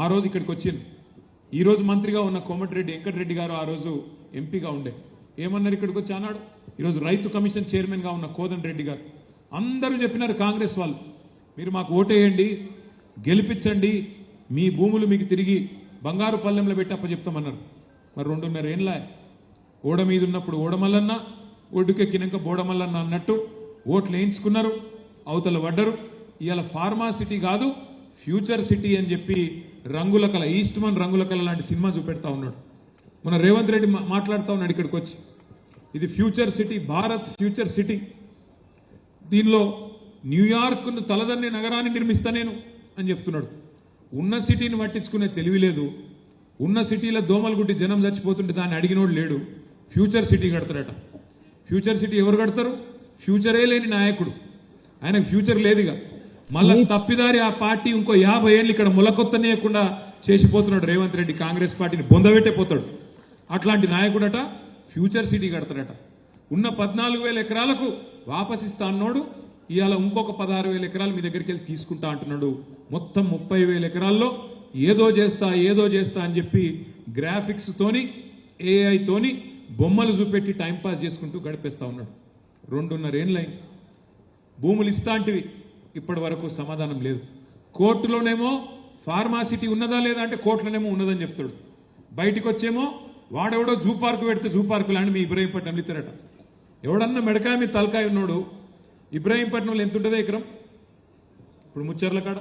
ఆ రోజు ఇక్కడికి వచ్చింది. ఈ రోజు మంత్రిగా ఉన్న కోమటిరెడ్డి వెంకటరెడ్డి గారు ఆ రోజు ఎంపీగా ఉండే. ఏమన్నారు ఇక్కడికి వచ్చి అన్నాడు. ఈరోజు రైతు కమిషన్ చైర్మన్గా ఉన్న కోదండ రెడ్డి గారు అందరూ చెప్పినారు, కాంగ్రెస్ వాళ్ళు మీరు మాకు ఓటేయండి, గెలిపించండి, మీ భూములు మీకు తిరిగి బంగారు పల్లెంలో పెట్టి అప్పచెప్తామన్నారు. మరి 2.5 ఏళ్ళ ఓడ మీద ఉన్నప్పుడు ఓడమల్లన్న, ఒడ్డుకెక్కినాక బోడమల్లన్న అన్నట్టు ఓట్లు వేయించుకున్నారు, అవతల పడ్డరు. ఇవాళ ఫార్మా సిటీ కాదు ఫ్యూచర్ సిటీ అని చెప్పి రంగుల కళ, ఈస్ట్మన్ రంగుల కళ లాంటి సినిమా చూపెడతా ఉన్నాడు. మన రేవంత్ రెడ్డి మాట్లాడుతూ ఉన్నాడు ఇక్కడికి వచ్చి, ఇది future city, Bharat future city, దీనిలో న్యూయార్క్ను తలదన్నే నగరాన్ని నిర్మిస్తా నేను అని చెప్తున్నాడు. ఉన్న సిటీని పట్టించుకునే తెలివి లేదు. ఉన్న సిటీలో దోమలు గుట్టి జనం చచ్చిపోతుంటే దాన్ని అడిగినోడు లేడు. ఫ్యూచర్ సిటీ కడతారట. ఫ్యూచర్ సిటీ ఎవరు కడతారు? ఫ్యూచరే లేని నాయకుడు, ఆయనకు ఫ్యూచర్ లేదుగా. మళ్ళా తప్పిదారి ఆ పార్టీ ఇంకో 50 ఏళ్ళు ఇక్కడ మొలకొత్తనేయకుండా చేసిపోతున్నాడు రేవంత్ రెడ్డి. కాంగ్రెస్ పార్టీని బొందబెట్టే పోతాడు. అట్లాంటి నాయకుడట ఫ్యూచర్ సిటీ కడతాడట. ఉన్న 14,000 ఎకరాలకు వాపసిస్తా అన్నాడు. ఇవాళ ఇంకొక 16,000 ఎకరాలు మీ దగ్గరికి వెళ్ళి తీసుకుంటా అంటున్నాడు. మొత్తం 30,000 ఎకరాల్లో ఏదో చేస్తా అని చెప్పి గ్రాఫిక్స్ తోని AI తోని బొమ్మలు చూపెట్టి టైంపాస్ చేసుకుంటూ గడిపేస్తా ఉన్నాడు. 2.5 ఏళ్ళైంది. భూములు ఇస్తాంటివి ఇప్పటి వరకు సమాధానం లేదు. కోర్టులోనేమో ఫార్మాసిటీ ఉన్నదా లేదా అంటే కోర్టులోనేమో ఉన్నదని చెప్తాడు. బయటికి వచ్చేమో వాడెవడో జూ పార్కు పెడితే జూ పార్కు లాంటి మీ ఇబ్రహీంపట్నం ఇస్తారట. ఎవడన్నా మెడకాయ మీద తలకాయ ఉన్నాడు. ఇబ్రహీంపట్నంలో ఎంత ఉంటుంది ఎకరం? ఇప్పుడు ముచ్చర్ల కాడ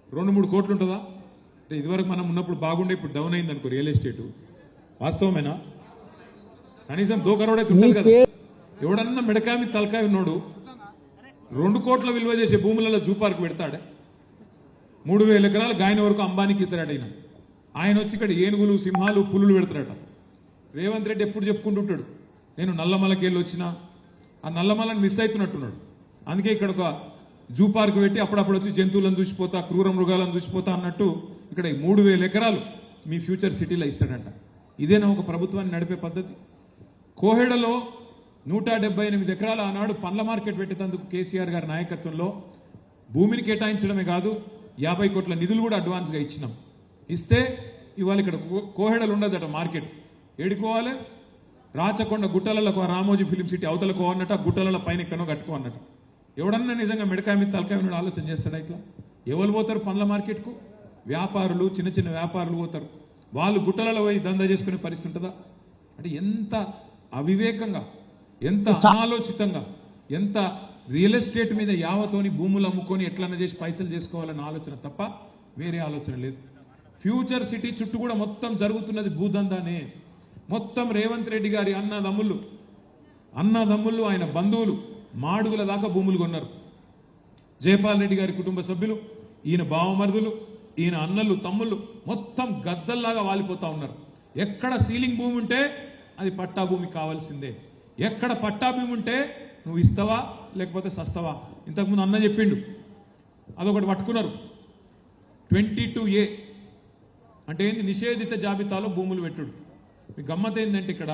2-3 కోట్లు ఉంటుందా? అంటే ఇదివరకు మనం ఉన్నప్పుడు బాగుండే, ఇప్పుడు డౌన్ అయింది అనుకో రియల్ ఎస్టేట్. వాస్తవమేనా? కనీసం 2 కరోడ్ అయితే ఉంటుంది కదా. ఎవడన్నా మెడకాయ మీద తలకాయ ఉన్నాడు 2 కోట్ల విలువ చేసే భూములలో జూ పార్క్ పెడతాడే. 3,000 ఎకరాలు గాయన వరకు అంబానీకి ఇస్తారట. ఆయన వచ్చి ఇక్కడ ఏనుగులు, సింహాలు, పులులు పెడతారట. రేవంత్ రెడ్డి ఎప్పుడు చెప్పుకుంటుంటాడు, నేను నల్లమలకెళ్ళి వచ్చినా, ఆ నల్లమలని మిస్ అవుతున్నట్టున్నాడు. అందుకే ఇక్కడ ఒక జూ పార్క్ పెట్టి అప్పుడప్పుడు వచ్చి జంతువులను చూసిపోతా, క్రూర మృగాలను చూసిపోతా అన్నట్టు ఇక్కడ 3,000 ఎకరాలు మీ ఫ్యూచర్ సిటీలో ఇస్తాడంట. ఇదేనా ఒక ప్రభుత్వాన్ని నడిపే పద్ధతి? కోహెడలో 178 ఎకరాలు ఆనాడు పండ్ల మార్కెట్ పెట్టేందుకు కేసీఆర్ గారి నాయకత్వంలో భూమిని కేటాయించడమే కాదు 50 కోట్ల నిధులు కూడా అడ్వాన్స్గా ఇచ్చినాం. ఇస్తే ఇవాళ ఇక్కడ కోహెడలు ఉండదట మార్కెట్. ఏడుకోవాలి? రాచకొండ గుట్టలకు రామోజీ ఫిలిం సిటీ అవతలకు అన్నట్టు, ఆ గుట్టల పైన ఎక్కడో కట్టుకో అన్నట్టు. ఎవడన్నా నిజంగా మెడకాయ మీద తలకాయ మీద ఆలోచన చేస్తాడా? ఇట్లా ఎవరు పోతారు పండ్ల మార్కెట్కు? వ్యాపారులు, చిన్న చిన్న వ్యాపారులు పోతారు. వాళ్ళు గుట్టలలో పోయి దందా చేసుకునే పరిస్థితి ఉంటుందా? అంటే ఎంత అవివేకంగా, ఎంత అనాలోచితంగా, ఎంత రియల్ ఎస్టేట్ మీద యావతోని భూములు అమ్ముకొని ఎట్లన్నా చేసి పైసలు చేసుకోవాలన్న ఆలోచన తప్ప వేరే ఆలోచన లేదు. ఫ్యూచర్ సిటీ చుట్టూ కూడా మొత్తం జరుగుతున్నది భూదందానే. మొత్తం రేవంత్ రెడ్డి గారి అన్నదమ్ముళ్ళు ఆయన బంధువులు మాడుగుల దాకా భూములు కొన్నారు. జయపాల్ రెడ్డి గారి కుటుంబ సభ్యులు, ఈయన బావమరుదులు, ఈయన అన్నలు, తమ్ముళ్ళు మొత్తం గద్దల్లాగా వాలిపోతా ఉన్నారు. ఎక్కడ సీలింగ్ భూమి ఉంటే అది పట్టా భూమి కావాల్సిందే. ఎక్కడ పట్టా భూమి ఉంటే నువ్వు ఇస్తావా లేకపోతే సస్తావా. ఇంతకుముందు అన్న చెప్పిండు, అదొకటి పట్టుకున్నారు. 22A అంటే ఏంది? నిషేధిత జాబితాలో భూములు పెట్టుడు. మీ గమ్మత్ ఏంటంటే ఇక్కడ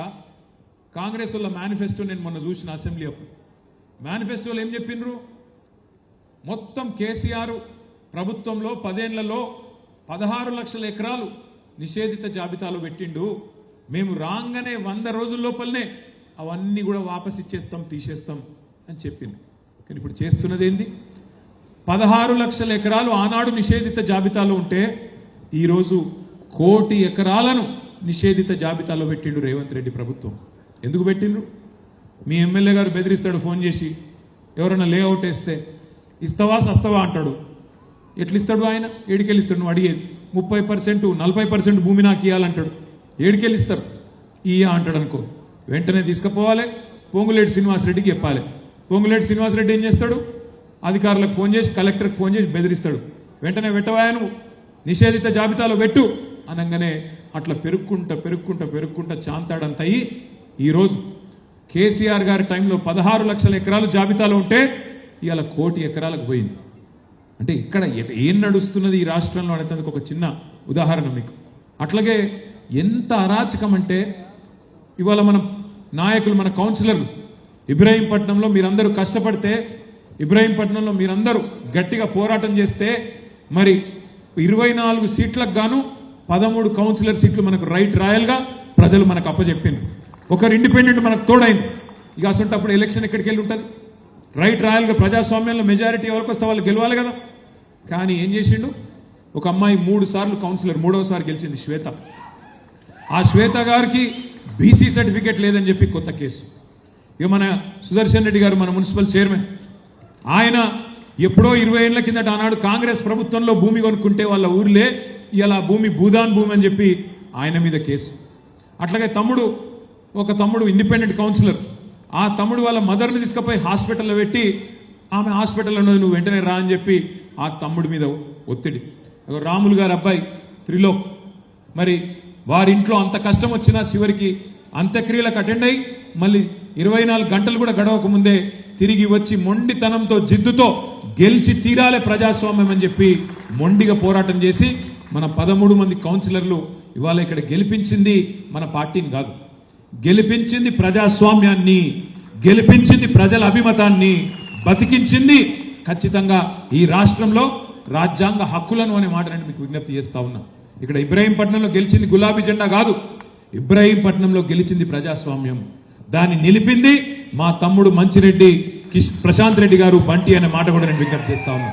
కాంగ్రెస్ వాళ్ళ మేనిఫెస్టో నేను మొన్న చూసిన అసెంబ్లీ అప్పుడు. మేనిఫెస్టోలో ఏం చెప్పిండ్రు? మొత్తం కేసీఆర్ ప్రభుత్వంలో 10 ఏళ్లలో 16 లక్షల ఎకరాలు నిషేధిత జాబితాలో పెట్టిండు. మేము రాగానే 100 రోజుల లోపలనే అవన్నీ కూడా వాపస్ ఇచ్చేస్తాం, తీసేస్తాం అని చెప్పింది. కానీ ఇప్పుడు చేస్తున్నది ఏంది? 16 లక్షల ఎకరాలు ఆనాడు నిషేధిత జాబితాలో ఉంటే ఈరోజు 1 కోటి ఎకరాలను నిషేధిత జాబితాలో పెట్టిండు రేవంత్ రెడ్డి ప్రభుత్వం. ఎందుకు పెట్టిండ్రు? మీ ఎమ్మెల్యే గారు బెదిరిస్తాడు ఫోన్ చేసి, ఎవరైనా లేఅవుట్ వేస్తే ఇస్తావా సస్తావా అంటాడు. ఎట్లిస్తాడు ఆయన? ఏడికెళ్ళిస్తాడు? నువ్వు అడిగేది 30%, 40% భూమి నాకు ఇవ్వాలంటాడు. ఏడికెళ్ళిస్తారు? ఇయ్యా అంటాడు అనుకో, వెంటనే తీసుకుపోవాలి, పొంగులేటి శ్రీనివాసరెడ్డికి చెప్పాలి. పొంగులేటి శ్రీనివాసరెడ్డి ఏం చేస్తాడు? అధికారులకు ఫోన్ చేసి, కలెక్టర్కి ఫోన్ చేసి బెదిరిస్తాడు. వెంటనే పెట్టవాయను నిషేధిత జాబితాలో పెట్టు అనగానే అట్లా పెరుక్కుంటా చాంతాడంత అయ్యి ఈరోజు కేసీఆర్ గారి టైంలో 16 లక్షల ఎకరాలు జాబితాలో ఉంటే ఇవాళ 1 కోటి ఎకరాలకు పోయింది. అంటే ఇక్కడ ఏం నడుస్తున్నది ఈ రాష్ట్రంలో అనేందుకు ఒక చిన్న ఉదాహరణ మీకు. అట్లాగే ఎంత అరాచకం అంటే ఇవాళ మన నాయకులు, మన కౌన్సిలర్లు ఇబ్రహీంపట్నంలో మీరందరూ కష్టపడితే, ఇబ్రహీంపట్నంలో మీరందరూ గట్టిగా పోరాటం చేస్తే మరి 24 సీట్లకు గాను 13 కౌన్సిలర్ సీట్లు మనకు రైట్ రాయల్గా ప్రజలు మనకు అప్పచెప్పింది. ఒకరు ఇండిపెండెంట్ మనకు తోడైంది. ఇక అసంటప్పుడు ఎలక్షన్ ఎక్కడికి వెళ్ళి ఉంటుంది? రైట్ రాయల్గా ప్రజాస్వామ్యంలో మెజారిటీ ఎవరికి వస్తే వాళ్ళు గెలవాలి కదా. కానీ ఏం చేసిండు? ఒక అమ్మాయి 3 సార్లు కౌన్సిలర్, 3వసారి గెలిచింది, శ్వేత. ఆ శ్వేత గారికి బీసీ సర్టిఫికేట్ లేదని చెప్పి కొత్త కేసు. ఇక మన సుదర్శన్ రెడ్డి గారు, మన మున్సిపల్ చైర్మన్, ఆయన ఎప్పుడో 20 ఏళ్ల కిందట ఆనాడు కాంగ్రెస్ ప్రభుత్వంలో భూమి కొనుక్కుంటే వాళ్ళ ఊర్లే ఇలా భూమి భూదాన్ భూమి అని చెప్పి ఆయన మీద కేసు. అట్లాగే ఒక తమ్ముడు ఇండిపెండెంట్ కౌన్సిలర్, ఆ తమ్ముడు వాళ్ళ మదర్ని తీసుకుపోయి హాస్పిటల్లో పెట్టి ఆమె హాస్పిటల్లో నువ్వు వెంటనే రా అని చెప్పి ఆ తమ్ముడి మీద ఒత్తిడి. రాములు గారి అబ్బాయి త్రిలోక్, మరి వారింట్లో అంత కష్టం వచ్చినా చివరికి అంత్యక్రియలకు అటెండ్ అయ్యి మళ్ళీ 24 గంటలు కూడా గడవక ముందే తిరిగి వచ్చి మొండితనంతో జిద్దుతో గెలిచి తీరాలే ప్రజాస్వామ్యం అని చెప్పి మొండిగా పోరాటం చేసి మన 13 మంది కౌన్సిలర్లు ఇవాళ ఇక్కడ గెలిపించింది మన పార్టీని కాదు, గెలిపించింది ప్రజాస్వామ్యాన్ని, గెలిపించింది ప్రజల అభిమతాన్ని, బతికించింది ఖచ్చితంగా ఈ రాష్ట్రంలో రాజ్యాంగ హక్కులను అనే మాటని మీకు విజ్ఞప్తి చేస్తా ఉన్నా. ఇక్కడ ఇబ్రహీంపట్నంలో గెలిచింది గులాబీ జెండా కాదు, ఇబ్రహీంపట్నంలో గెలిచింది ప్రజాస్వామ్యం. దాన్ని నిలిపింది మా తమ్ముడు మంచిరెడ్డి ప్రశాంత్ రెడ్డి గారు, బంటి అనే మాట కూడా నేను విజ్ఞప్తి చేస్తా ఉన్నా.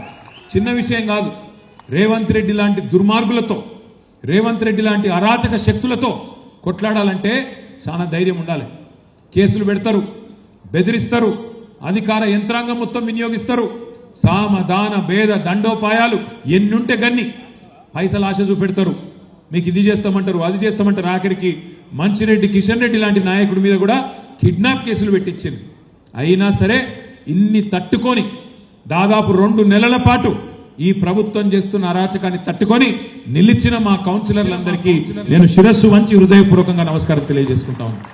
చిన్న విషయం కాదు. రేవంత్ రెడ్డి లాంటి దుర్మార్గులతో, రేవంత్ రెడ్డి లాంటి అరాచక శక్తులతో కొట్లాడాలంటే చాలా ధైర్యం ఉండాలి. కేసులు పెడతారు, బెదిరిస్తారు, అధికార యంత్రాంగం మొత్తం వినియోగిస్తారు, సామ దాన భేద దండోపాయాలు ఎన్నుంటే గన్ని పైసలు ఆశ చూపెడతారు. మీకు ఇది చేస్తామంటారు, అది చేస్తామంటారు. ఆఖరికి మంచిరెడ్డి కిషన్ రెడ్డి లాంటి నాయకుడి మీద కూడా కిడ్నాప్ కేసులు పెట్టించింది. అయినా సరే ఇన్ని తట్టుకొని దాదాపు 2 నెలల పాటు ఈ ప్రభుత్వం చేస్తున్న అరాచకాన్ని తట్టుకొని నిలిచిన మా కౌన్సిలర్లందరికీ నేను శిరస్సు వంచి హృదయపూర్వకంగా నమస్కారం తెలియజేసుకుంటా ఉన్నాను.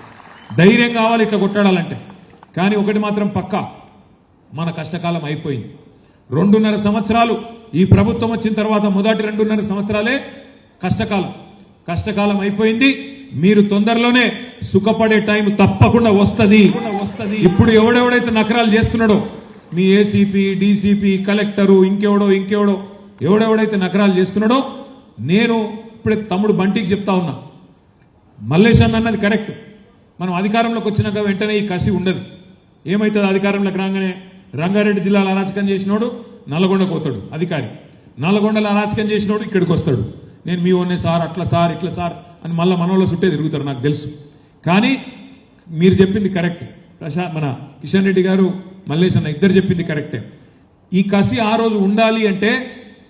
ధైర్యం కావాలి ఇట్లా కొట్టాడాలంటే. కానీ ఒకటి మాత్రం పక్కా, మన కష్టకాలం అయిపోయింది. 2.5 సంవత్సరాలు ఈ ప్రభుత్వం వచ్చిన తర్వాత మొదటి 2.5 సంవత్సరాలే కష్టకాలం అయిపోయింది. మీరు తొందరలోనే సుఖపడే టైం తప్పకుండా వస్తుంది. ఇప్పుడు ఎవడెవడైతే నకరాలు చేస్తున్నాడో, మీ ఏసీపీ, డీసీపీ, కలెక్టరు, ఇంకెవడో ఎవడెవడైతే నకరాలు చేస్తున్నాడో, నేను ఇప్పుడే తమ్ముడు బంటికి చెప్తా ఉన్నా, మల్లేశన్ అన్నది కరెక్ట్. మనం అధికారంలోకి వచ్చినాక వెంటనే ఈ కసి ఉండదు. ఏమవుతుంది? అధికారంలోకి రాగానే రంగారెడ్డి జిల్లాలో అరాచకం చేసినోడు నల్గొండకు పోతాడు అధికారి, నల్గొండలో అరాచకం చేసినోడు ఇక్కడికి వస్తాడు. నేను మీ ఓనే సార్, అట్లా సార్, ఇట్లా సార్ అని మళ్ళీ మనోళ్ళ చుట్టే తిరుగుతారు, నాకు తెలుసు. కానీ మీరు చెప్పింది కరెక్ట్. మన కిషన్ రెడ్డి గారు, మల్లేష్ అన్న ఇద్దరు చెప్పింది కరెక్టే. ఈ కసి ఆ రోజు ఉండాలి అంటే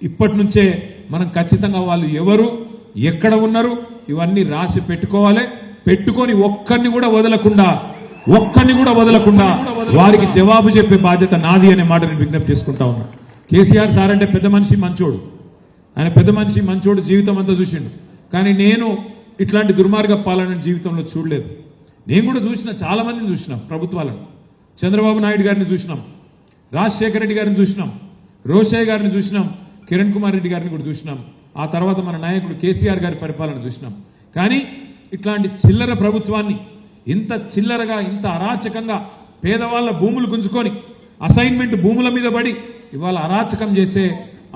ఇప్పటి నుంచే మనం ఖచ్చితంగా వాళ్ళు ఎవరు, ఎక్కడ ఉన్నారు ఇవన్నీ రాసి పెట్టుకొని ఒక్కరిని కూడా వదలకుండా వారికి జవాబు చెప్పే బాధ్యత నాది అనే మాట నేను విజ్ఞప్తి చేసుకుంటా ఉన్నా. కేసీఆర్ సార్ అంటే పెద్ద మనిషి, మంచోడు. ఆయన పెద్ద మనిషి, మంచోడు, జీవితం అంతా చూసిండు. కానీ నేను ఇట్లాంటి దుర్మార్గ పాలన జీవితంలో చూడలేదు. నేను కూడా చూసిన, చాలా మందిని చూసినాం ప్రభుత్వాలను. చంద్రబాబు నాయుడు గారిని చూసినాం, రాజశేఖర రెడ్డి గారిని చూసినాం, రోషయ్య గారిని చూసినాం, కిరణ్ కుమార్ రెడ్డి గారిని కూడా చూసినాం. ఆ తర్వాత మన నాయకుడు కేసీఆర్ గారి పరిపాలన చూసినాం. కానీ ఇట్లాంటి చిల్లర ప్రభుత్వాన్ని, ఇంత చిల్లరగా, ఇంత అరాచకంగా పేదవాళ్ళ భూములు గుంజుకొని అసైన్మెంట్ భూముల మీద పడి ఇవాళ అరాచకం చేసే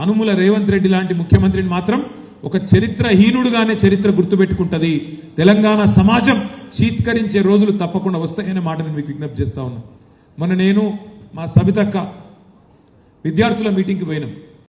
అనుముల రేవంత్ రెడ్డి లాంటి ముఖ్యమంత్రిని మాత్రం ఒక చరిత్రహీనుడుగానే చరిత్ర గుర్తుపెట్టుకుంటుంది. తెలంగాణ సమాజం చీత్కరించే రోజులు తప్పకుండా వస్తాయనే మాట నేను మీకు విజ్ఞప్తి చేస్తా ఉన్నా. మొన్న నేను మా సబితక్క విద్యార్థుల మీటింగ్కి పోయినాం.